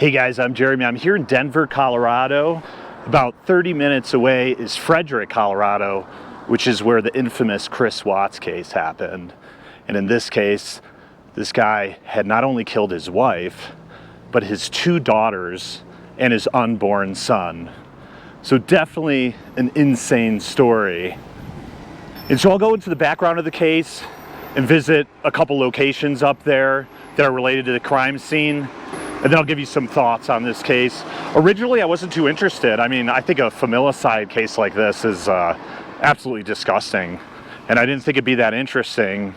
Hey guys, I'm Jeremy. I'm here in Denver, Colorado. About 30 minutes away is Frederick, Colorado, which is where the infamous Chris Watts case happened. And in this case, this guy had not only killed his wife, but his 2 daughters and his unborn son. So definitely an insane story. And so I'll go into the background of the case and visit a couple locations up there that are related to the crime scene. And then I'll give you some thoughts on this case. Originally, I wasn't too interested. I mean, I think a familicide case like this is absolutely disgusting. And I didn't think it'd be that interesting.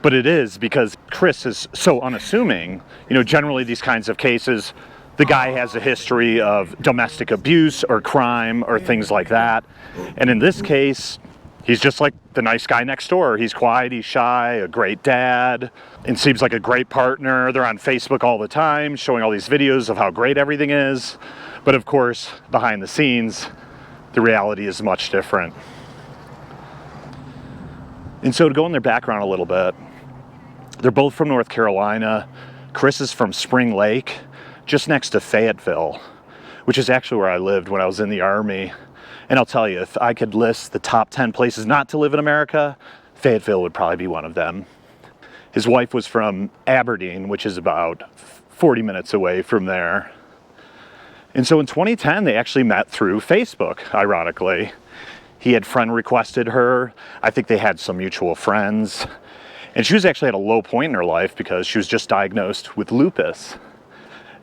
But it is, because Chris is so unassuming. You know, generally these kinds of cases, the guy has a history of domestic abuse or crime or things like that. And in this case, he's just like the nice guy next door. He's quiet, he's shy, a great dad, and seems like a great partner. They're on Facebook all the time, showing all these videos of how great everything is. But of course, behind the scenes, the reality is much different. And so to go in their background a little bit, they're both from North Carolina. Chris is from Spring Lake, just next to Fayetteville, which is actually where I lived when I was in the Army. And I'll tell you, if I could list the top 10 places not to live in America, Fayetteville would probably be one of them. His wife was from Aberdeen, which is about 40 minutes away from there. And so in 2010, they actually met through Facebook, ironically. He had friend requested her. I think they had some mutual friends. And she was actually at a low point in her life because she was just diagnosed with lupus.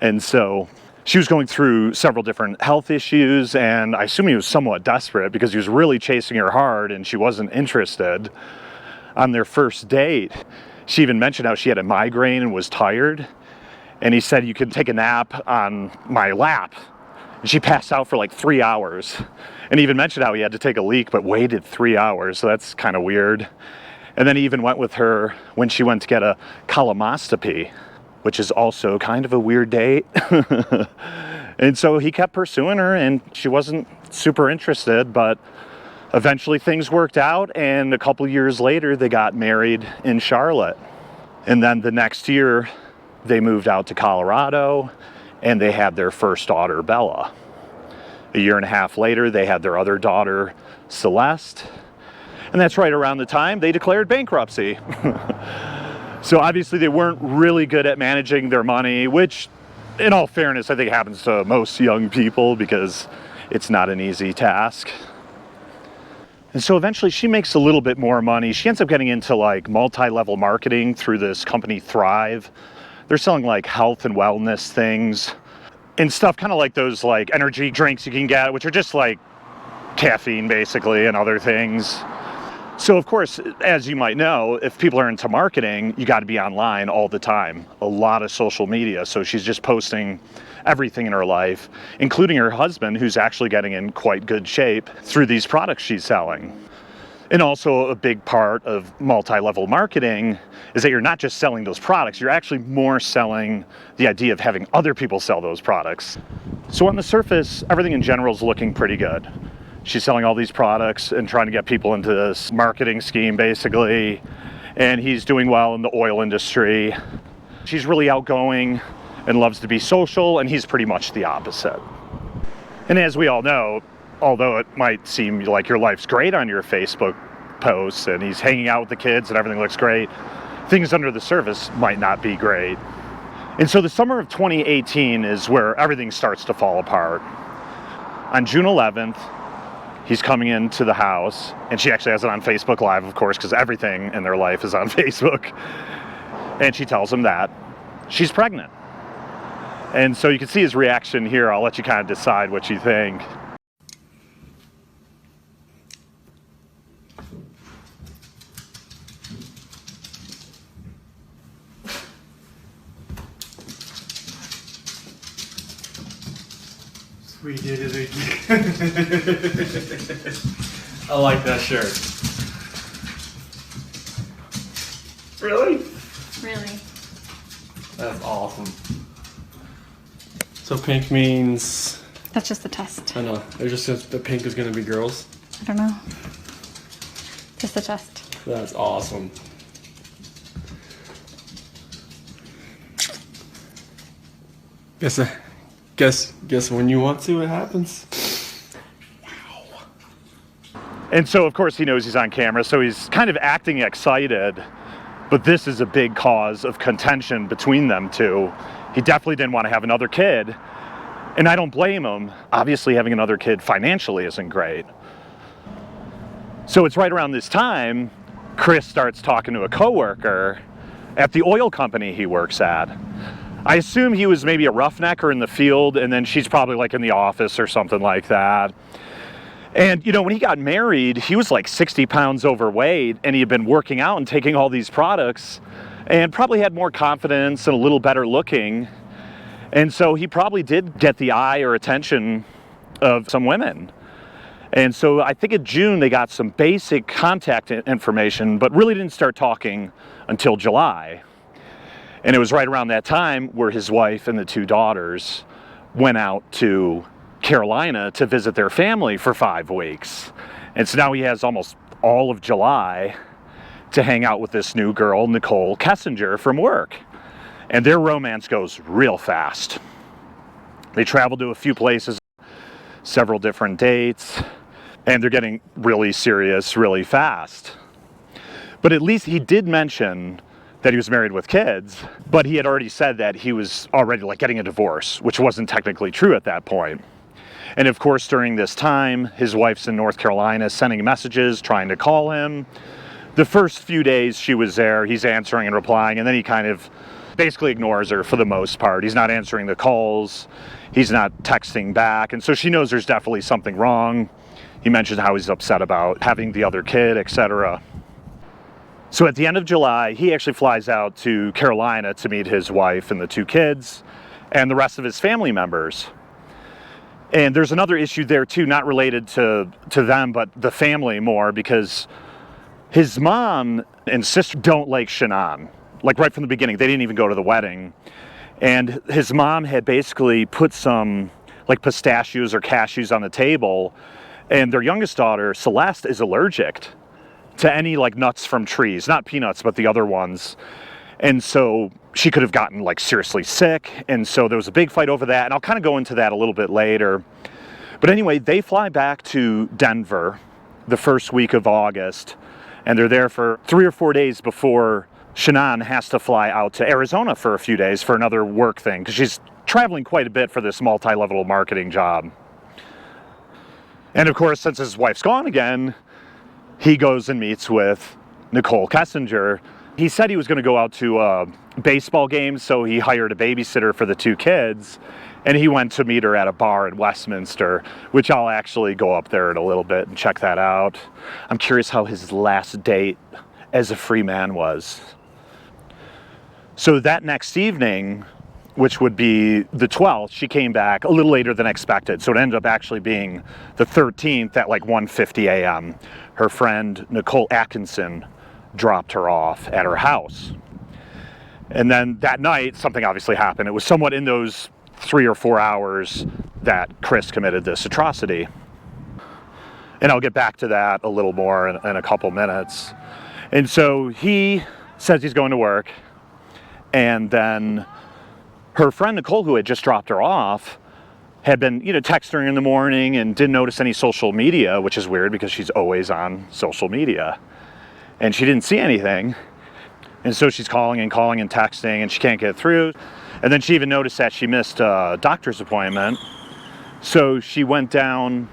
And so she was going through several different health issues, and I assume he was somewhat desperate because he was really chasing her hard and she wasn't interested. On their first date, she even mentioned how she had a migraine and was tired. And he said, "You can take a nap on my lap." And she passed out for like 3 hours. And he even mentioned how he had to take a leak, but waited 3 hours. So that's kind of weird. And then he even went with her when she went to get a coloscopy, which is also kind of a weird date. And so he kept pursuing her, and she wasn't super interested, but eventually things worked out, and a couple years later they got married in Charlotte. And then the next year they moved out to Colorado, and they had their first daughter, Bella. A year and a half later they had their other daughter, Celeste. And that's right around the time they declared bankruptcy. So obviously they weren't really good at managing their money, which in all fairness I think happens to most young people because it's not an easy task. And so eventually she makes a little bit more money. She ends up getting into like multi-level marketing through this company Thrive. They're selling like health and wellness things and stuff kind of like those like energy drinks you can get, which are just like caffeine basically and other things. So of course, as you might know, if people are into marketing, you got to be online all the time, a lot of social media. So she's just posting everything in her life, including her husband, who's actually getting in quite good shape through these products she's selling. And also a big part of multi-level marketing is that you're not just selling those products, you're actually more selling the idea of having other people sell those products. So on the surface, everything in general is looking pretty good. She's selling all these products and trying to get people into this marketing scheme, basically. And he's doing well in the oil industry. She's really outgoing and loves to be social, and he's pretty much the opposite. And as we all know, although it might seem like your life's great on your Facebook posts and he's hanging out with the kids and everything looks great, things under the surface might not be great. And so the summer of 2018 is where everything starts to fall apart. On June 11th, he's coming into the house, and she actually has it on Facebook Live, of course, because everything in their life is on Facebook. And she tells him that she's pregnant. And so you can see his reaction here. I'll let you kind of decide what you think. We did it again. I like that shirt. Really? Really. That's awesome. So pink means... That's just the test. I know. It just says the pink is going to be girls. I don't know. Just the test. That's awesome. Guess when you want to, it happens. And so, of course, he knows he's on camera, so he's kind of acting excited. But this is a big cause of contention between them two. He definitely didn't want to have another kid. And I don't blame him. Obviously, having another kid financially isn't great. So it's right around this time, Chris starts talking to a coworker at the oil company he works at. I assume he was maybe a roughneck or in the field, and then she's probably like in the office or something like that. And, you know, when he got married, he was like 60 pounds overweight, and he had been working out and taking all these products, and probably had more confidence and a little better looking. And so he probably did get the eye or attention of some women. And so I think in June they got some basic contact information, but really didn't start talking until July. And it was right around that time where his wife and the two daughters went out to Carolina to visit their family for 5 weeks. And so now he has almost all of July to hang out with this new girl, Nicole Kessinger, from work. And their romance goes real fast. They travel to a few places, several different dates, and they're getting really serious really fast. But at least he did mention that he was married with kids, but he had already said that he was already like getting a divorce, which wasn't technically true at that point. And of course, during this time, his wife's in North Carolina sending messages, trying to call him. The first few days she was there, he's answering and replying, and then he kind of basically ignores her for the most part. He's not answering the calls, he's not texting back, and so she knows there's definitely something wrong. He mentioned how he's upset about having the other kid, etc. So at the end of July, he actually flies out to Carolina to meet his wife and the two kids and the rest of his family members. And there's another issue there too, not related to them, but the family more, because his mom and sister don't like Shannan. Like right from the beginning, they didn't even go to the wedding. And his mom had basically put some like pistachios or cashews on the table, and their youngest daughter, Celeste, is allergic to any like nuts from trees, not peanuts, but the other ones. And so she could have gotten like seriously sick. And so there was a big fight over that. And I'll kind of go into that a little bit later. But anyway, they fly back to Denver the first week of August. And they're there for 3 or 4 days before Shannan has to fly out to Arizona for a few days for another work thing, because she's traveling quite a bit for this multi-level marketing job. And of course, since his wife's gone again, he goes and meets with Nicole Kessinger. He said he was going to go out to a baseball game, so he hired a babysitter for the two kids, and he went to meet her at a bar in Westminster, which I'll actually go up there in a little bit and check that out. I'm curious how his last date as a free man was. So that next evening, which would be the 12th, she came back a little later than expected. So it ended up actually being the 13th at like 1:50 a.m. Her friend Nicole Atkinson dropped her off at her house. And then that night, something obviously happened. It was somewhat in those 3 or 4 hours that Chris committed this atrocity. And I'll get back to that a little more in a couple minutes. And so he says he's going to work, and then her friend Nicole, who had just dropped her off, had been, texting her in the morning and didn't notice any social media, which is weird because she's always on social media. And she didn't see anything. And so she's calling and texting, and she can't get through. And then she even noticed that she missed a doctor's appointment. So she went down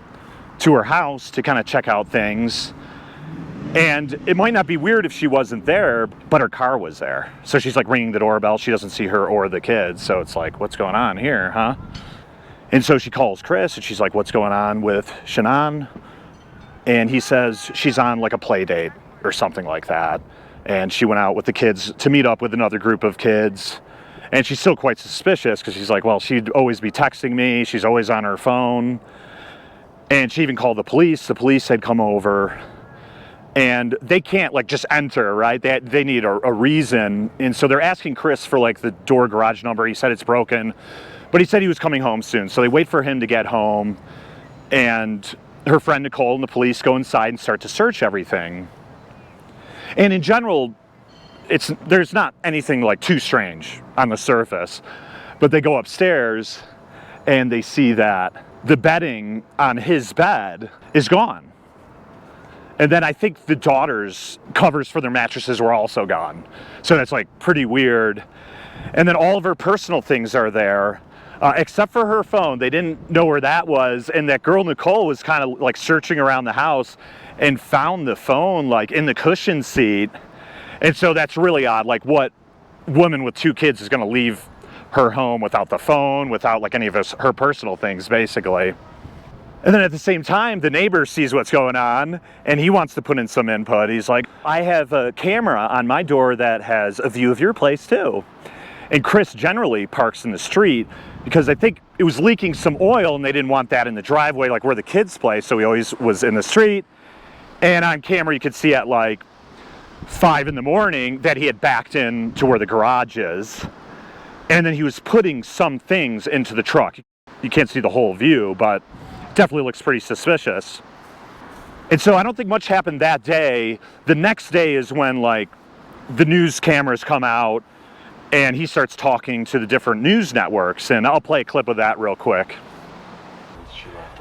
to her house to kind of check out things. And it might not be weird if she wasn't there, but her car was there. So she's like ringing the doorbell. She doesn't see her or the kids. So it's like, what's going on here, huh? And so she calls Chris, and she's like, what's going on with Shannan? And he says she's on like a play date or something like that. And she went out with the kids to meet up with another group of kids. And she's still quite suspicious because she's like, well, she'd always be texting me. She's always on her phone. And she even called the police. The police had come over. And they can't like just enter, right? They need a reason. And so they're asking Chris for like the door garage number. He said it's broken, but he said he was coming home soon. So they wait for him to get home. And her friend Nicole and the police go inside and start to search everything. And in general, there's not anything like too strange on the surface. But they go upstairs and they see that the bedding on his bed is gone. And then I think the daughter's covers for their mattresses were also gone. So that's like pretty weird. And then all of her personal things are there, except for her phone. They didn't know where that was. And that girl, Nicole, was kind of like searching around the house and found the phone like in the cushion seat. And so that's really odd. Like, what woman with 2 kids is going to leave her home without the phone, without like any of her personal things, basically. And then at the same time, the neighbor sees what's going on and he wants to put in some input. He's like, I have a camera on my door that has a view of your place too. And Chris generally parks in the street because I think it was leaking some oil and they didn't want that in the driveway, like where the kids play. So he always was in the street. And on camera, you could see at like 5 in the morning that he had backed in to where the garage is. And then he was putting some things into the truck. You can't see the whole view, but definitely looks pretty suspicious. And so I don't think much happened that day. The next day is when like the news cameras come out and he starts talking to the different news networks, and I'll play a clip of that real quick.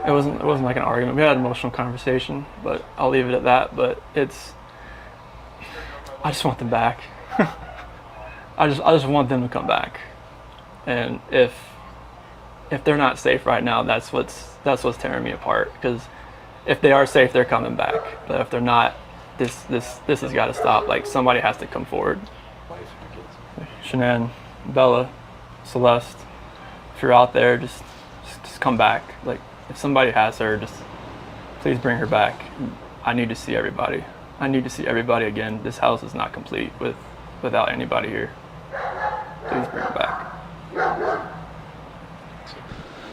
It wasn't like an argument. We had an emotional conversation, but I'll leave it at that. But I just want them back. I just want them to come back. And if they're not safe right now, that's what's tearing me apart. Because if they are safe, they're coming back. But if they're not, this has got to stop. Like, somebody has to come forward. Shannan, Bella, Celeste, if you're out there, just come back. Like, if somebody has her, just please bring her back. I need to see everybody. I need to see everybody again. This house is not complete without anybody here. Please bring her back.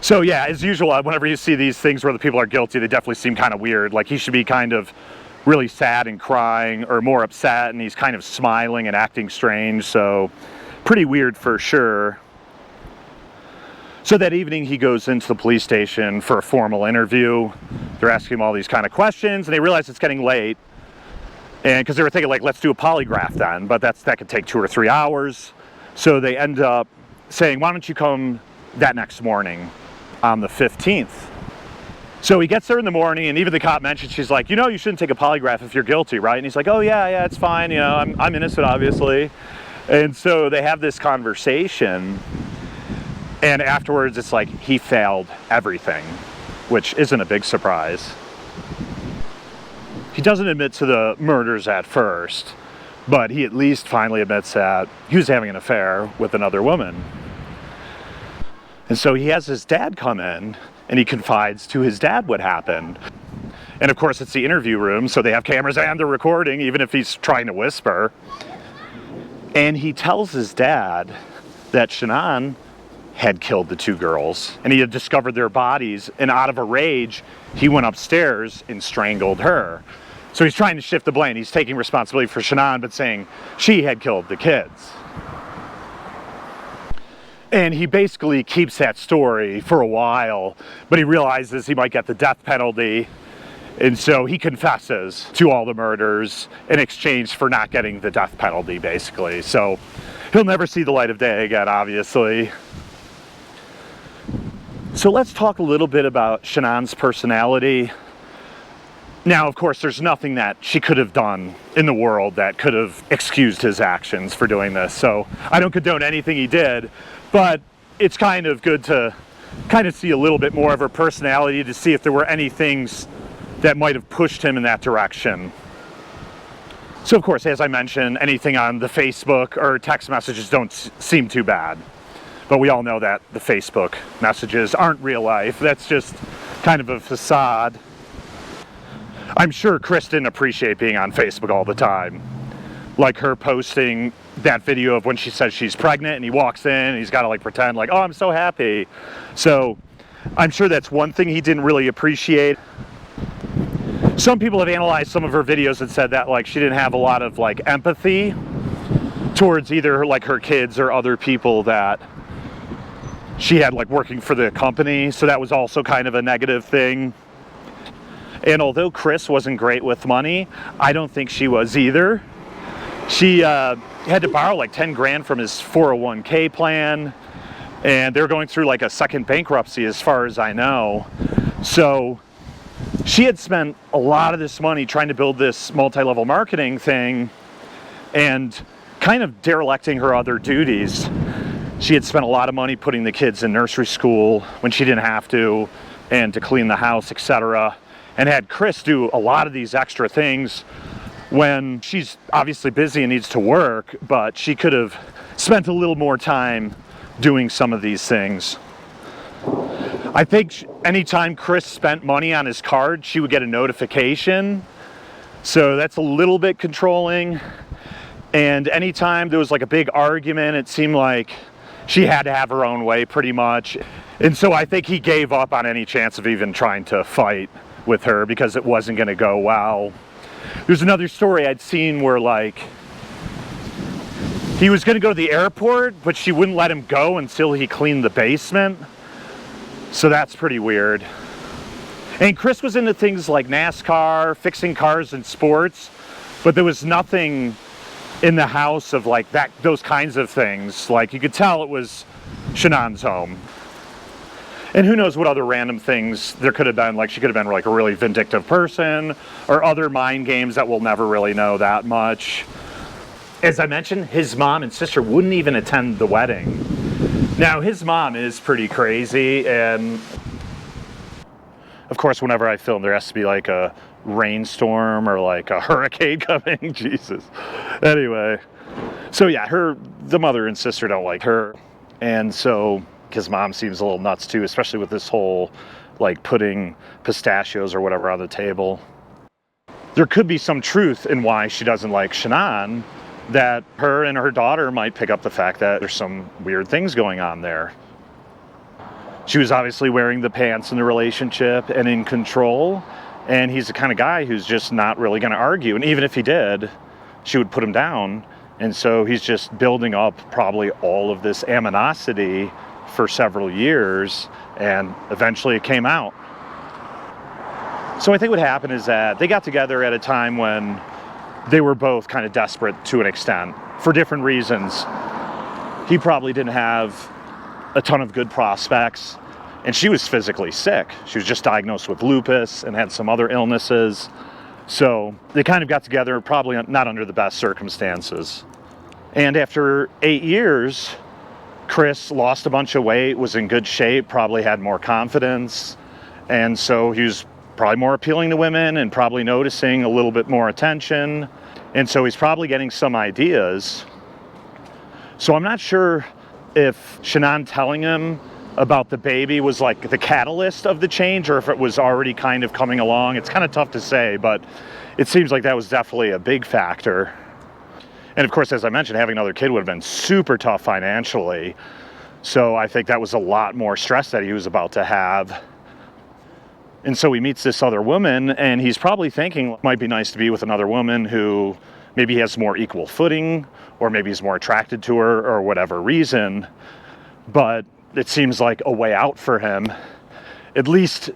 So yeah, as usual, whenever you see these things where the people are guilty, they definitely seem kind of weird. Like, he should be kind of really sad and crying, or more upset, and he's kind of smiling and acting strange. So pretty weird for sure. So that evening he goes into the police station for a formal interview. They're asking him all these kind of questions, and they realize it's getting late. And because they were thinking, like, let's do a polygraph then, but that could take 2 or 3 hours. So they end up saying, why don't you come that next morning on the 15th? So he gets there in the morning, and even the cop mentions, she's like, you know, you shouldn't take a polygraph if you're guilty, right? And he's like, oh yeah, it's fine. You know, I'm innocent, obviously. And so they have this conversation, and afterwards it's like he failed everything, which isn't a big surprise. He doesn't admit to the murders at first, but he at least finally admits that he was having an affair with another woman. And so he has his dad come in, and he confides to his dad what happened. And of course, it's the interview room, so they have cameras and they're recording, even if he's trying to whisper. And he tells his dad that Shannan had killed the 2 girls, and he had discovered their bodies, and out of a rage, he went upstairs and strangled her. So he's trying to shift the blame. He's taking responsibility for Shannan, but saying she had killed the kids. And he basically keeps that story for a while, but he realizes he might get the death penalty. And so he confesses to all the murders in exchange for not getting the death penalty, basically. So he'll never see the light of day again, obviously. So let's talk a little bit about Shannan's personality. Now, of course, there's nothing that she could have done in the world that could have excused his actions for doing this. So I don't condone anything he did, but it's kind of good to kind of see a little bit more of her personality, to see if there were any things that might have pushed him in that direction. So of course, as I mentioned, anything on the Facebook or text messages don't seem too bad. But we all know that the Facebook messages aren't real life. That's just kind of a facade. I'm sure Chris didn't appreciate being on Facebook all the time. Like her posting that video of when she says she's pregnant and he walks in and he's got to like pretend like, oh, I'm so happy. So I'm sure that's one thing he didn't really appreciate. Some people have analyzed some of her videos and said that like she didn't have a lot of like empathy towards either like her kids or other people that she had like working for the company. So that was also kind of a negative thing. And although Chris wasn't great with money, I don't think she was either. She had to borrow like 10 grand from his 401k plan. and they're going through like a second bankruptcy as far as I know. So she had spent a lot of this money trying to build this multi-level marketing thing and kind of derelicting her other duties. She had spent a lot of money putting the kids in nursery school when she didn't have to, and to clean the house, etc., and had Chris do a lot of these extra things when she's obviously busy and needs to work, but she could have spent a little more time doing some of these things. I think anytime Chris spent money on his card, she would get a notification. So that's a little bit controlling. And anytime there was like a big argument, it seemed like she had to have her own way pretty much. And so I think he gave up on any chance of even trying to fight with her because it wasn't going to go well. There's another story I'd seen where like he was going to go to the airport, but she wouldn't let him go until he cleaned the basement. So that's pretty weird. And Chris was into things like NASCAR, fixing cars and sports, but there was nothing in the house of like that, those kinds of things. Like you could tell it was Shannan's home. And who knows what other random things there could have been. Like she could have been like a really vindictive person, or other mind games that we'll never really know that much. As I mentioned, his mom and sister wouldn't even attend the wedding. Now, his mom is pretty crazy, and of course, whenever I film, there has to be like a rainstorm or like a hurricane coming. Jesus. Anyway, so yeah, the mother and sister don't like her, and so his mom seems a little nuts too, especially with this whole like putting pistachios or whatever on the table. There could be some truth in why she doesn't like Shannan, that her and her daughter might pick up the fact that there's some weird things going on there. She was obviously wearing the pants in the relationship and in control, and he's the kind of guy who's just not really going to argue, and even if he did, she would put him down, and so he's just building up probably all of this animosity for several years, and eventually it came out. So I think what happened is that they got together at a time when they were both kind of desperate to an extent for different reasons. He probably didn't have a ton of good prospects, and she was physically sick. She was just diagnosed with lupus and had some other illnesses. So they kind of got together probably not under the best circumstances. And after 8 years, Chris lost a bunch of weight, was in good shape, probably had more confidence, and so he was probably more appealing to women and probably noticing a little bit more attention. And so he's probably getting some ideas. So I'm not sure if Shannan telling him about the baby was like the catalyst of the change, or if it was already kind of coming along. It's kind of tough to say, but it seems like that was definitely a big factor. And of course, as I mentioned, having another kid would have been super tough financially. So I think that was a lot more stress that he was about to have. And so he meets this other woman, and he's probably thinking it might be nice to be with another woman who maybe has more equal footing, or maybe is more attracted to her, or whatever reason. But it seems like a way out for him, at least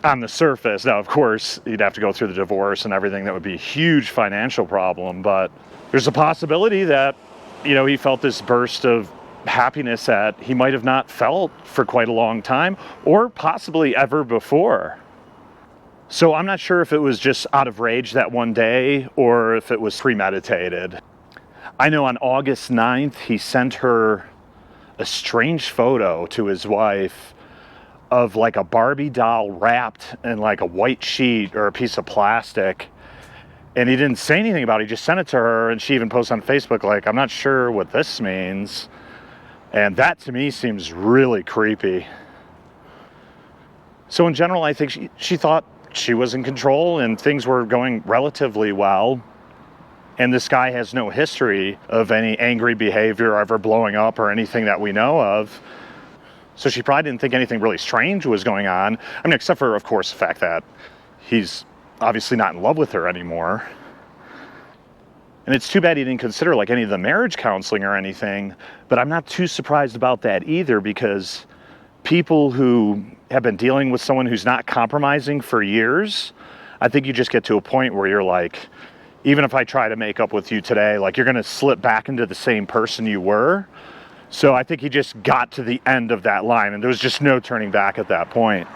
on the surface. Now, of course, he'd have to go through the divorce and everything. That would be a huge financial problem. But there's a possibility that, you know, he felt this burst of happiness that he might have not felt for quite a long time, or possibly ever before. So I'm not sure if it was just out of rage that one day, or if it was premeditated. I know on August 9th, he sent her a strange photo to his wife of like a Barbie doll wrapped in like a white sheet or a piece of plastic. And he didn't say anything about it. He just sent it to her, and she even posted on Facebook like, I'm not sure what this means. And that to me seems really creepy. So in general, I think she thought she was in control and things were going relatively well. And this guy has no history of any angry behavior or ever blowing up or anything that we know of. So she probably didn't think anything really strange was going on. I mean, except for, of course, the fact that he's obviously not in love with her anymore. And it's too bad he didn't consider like any of the marriage counseling or anything, but I'm not too surprised about that either, because people who have been dealing with someone who's not compromising for years, I think you just get to a point where you're like, even if I try to make up with you today, like you're going to slip back into the same person you were. So I think he just got to the end of that line, and there was just no turning back at that point.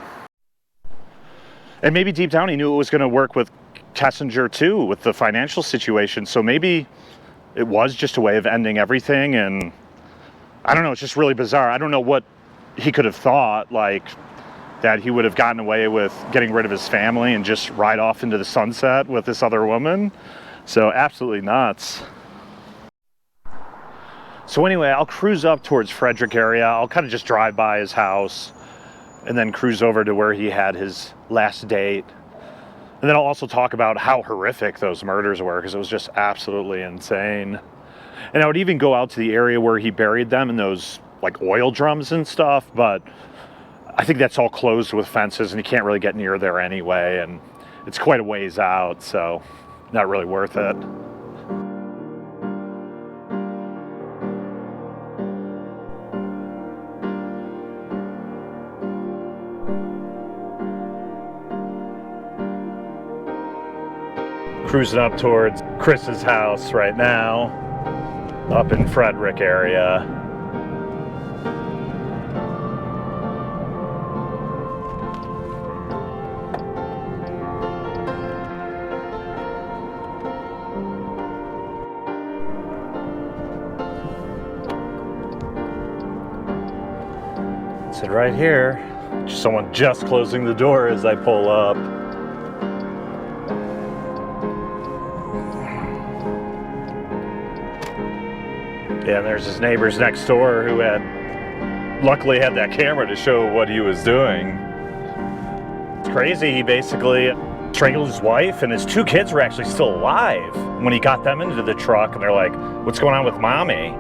And maybe deep down he knew it was going to work with Kessinger too, with the financial situation. So maybe it was just a way of ending everything. And I don't know, it's just really bizarre. I don't know what he could have thought, like that he would have gotten away with getting rid of his family and just ride off into the sunset with this other woman. So absolutely nuts. So anyway, I'll cruise up towards Frederick area. I'll kind of just drive by his house and then cruise over to where he had his last date. And then I'll also talk about how horrific those murders were, because it was just absolutely insane. And I would even go out to the area where he buried them in those like oil drums and stuff, but I think that's all closed with fences and you can't really get near there anyway, and it's quite a ways out, so not really worth it. Cruising up towards Chris's house right now, up in Frederick area. Sit right here. Someone just closing the door as I pull up. Yeah, and there's his neighbors next door who luckily had that camera to show what he was doing. It's crazy, he basically strangled his wife, and his 2 kids were actually still alive when he got them into the truck, and they're like, what's going on with mommy?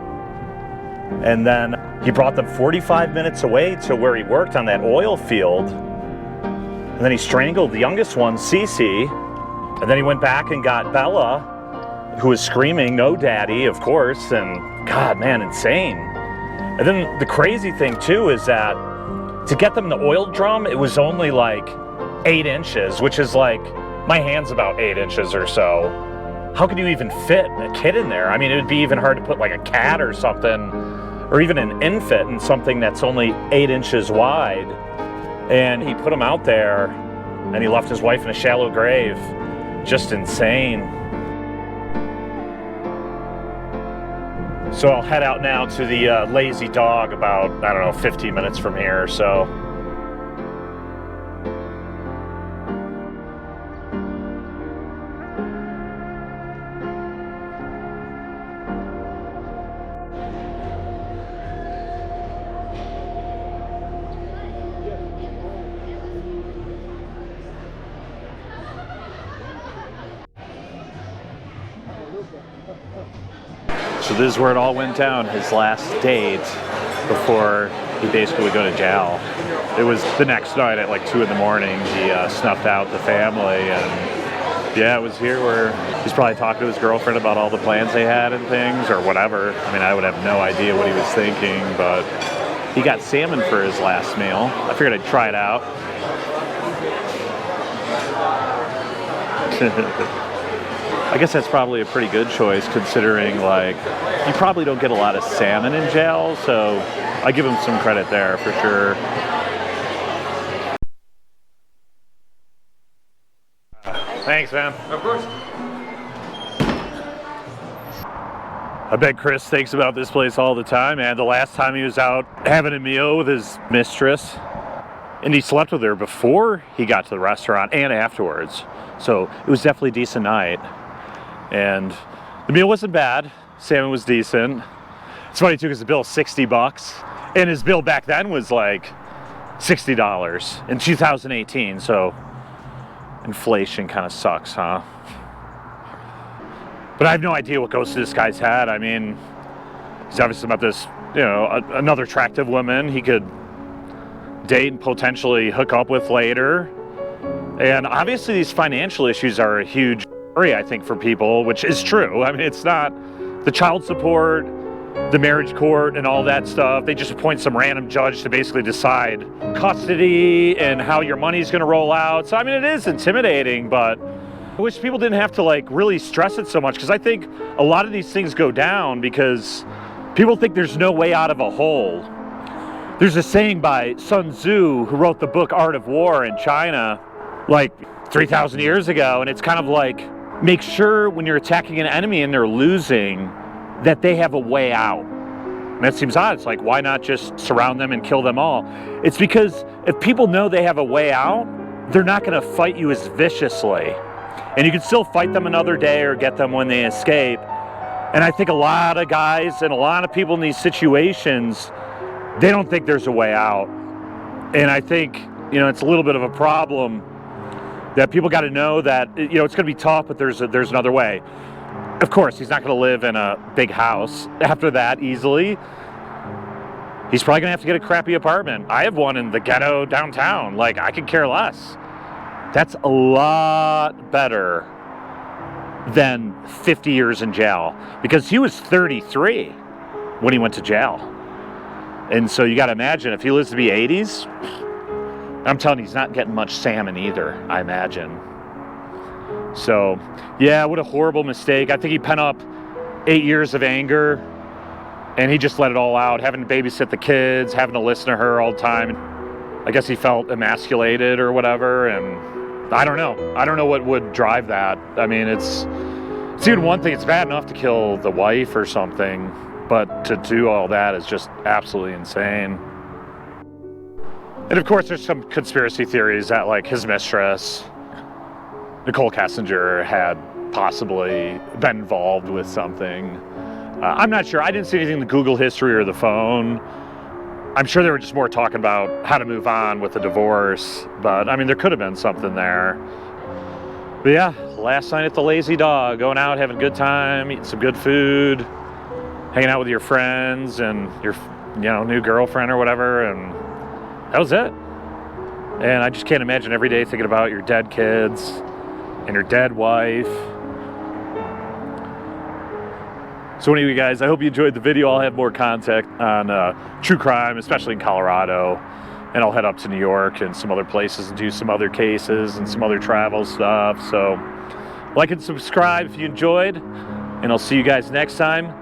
And then he brought them 45 minutes away to where he worked on that oil field, and then he strangled the youngest one, Cece, and then he went back and got Bella, who was screaming, no daddy, of course, and God, man, insane. And then the crazy thing too is that to get them in the oil drum, it was only like 8 inches, which is like, my hand's about 8 inches or so. How could you even fit a kid in there? I mean, it would be even hard to put like a cat or something, or even an infant in something that's only 8 inches wide. And he put him out there, and he left his wife in a shallow grave. Just insane. So I'll head out now to the Lazy Dog about, I don't know, 15 minutes from here or so. So this is where it all went down, his last date before he basically would go to jail. It was the next night at like 2 in the morning, he snuffed out the family, and yeah, it was here where he's probably talking to his girlfriend about all the plans they had and things, or whatever. I mean, I would have no idea what he was thinking, but he got salmon for his last meal. I figured I'd try it out. I guess that's probably a pretty good choice, considering like you probably don't get a lot of salmon in jail, so I give him some credit there for sure. Thanks, man. Of course. I bet Chris thinks about this place all the time, and the last time he was out having a meal with his mistress, and he slept with her before he got to the restaurant and afterwards, so it was definitely a decent night. And the meal wasn't bad. Salmon was decent. It's funny too, because the bill is $60, and his bill back then was like $60 in 2018. So inflation kind of sucks, huh? But I have no idea what goes through this guy's head. I mean, he's obviously about this, you know, another attractive woman he could date and potentially hook up with later. And obviously these financial issues are a huge worry, I think, for people, which is true. I mean, it's not the child support, the marriage court, and all that stuff. They just appoint some random judge to basically decide custody and how your money's going to roll out. So, I mean, it is intimidating, but I wish people didn't have to, like, really stress it so much, because I think a lot of these things go down because People think there's no way out of a hole. There's a saying by Sun Tzu, who wrote the book Art of War in China, like 3,000 years ago, and it's kind of like, make sure when you're attacking an enemy and they're losing, that they have a way out. And that seems odd. It's like, why not just surround them and kill them all? It's because if people know they have a way out, they're not going to fight you as viciously. And you can still fight them another day or get them when they escape. And I think a lot of guys and a lot of people in these situations, they don't think there's a way out. And I think, you know, it's a little bit of a problem that people got to know that, you know, it's going to be tough, but there's another way. Of course, he's not going to live in a big house after that easily. He's probably going to have to get a crappy apartment. I have one in the ghetto downtown. Like, I could care less. That's a lot better than 50 years in jail, because he was 33 when he went to jail. And so you got to imagine, if he lives to be 80s, I'm telling you, he's not getting much salmon either, I imagine. So, yeah, what a horrible mistake. I think he pent up 8 years of anger, and he just let it all out, having to babysit the kids, having to listen to her all the time. I guess he felt emasculated or whatever, and I don't know. I don't know what would drive that. I mean, it's even one thing, it's bad enough to kill the wife or something, but to do all that is just absolutely insane. And of course, there's some conspiracy theories that, like, his mistress, Nicole Kessinger, had possibly been involved with something. I'm not sure. I didn't see anything in the Google history or the phone. I'm sure they were just more talking about how to move on with the divorce. But, I mean, there could have been something there. But yeah, last night at the Lazy Dog, going out, having a good time, eating some good food, hanging out with your friends and your, you know, new girlfriend or whatever, and that was it. And I just can't imagine every day thinking about your dead kids and your dead wife. So anyway, guys, I hope you enjoyed the video. I'll have more content on true crime, especially in Colorado. And I'll head up to New York and some other places and do some other cases and some other travel stuff. So like and subscribe if you enjoyed. And I'll see you guys next time.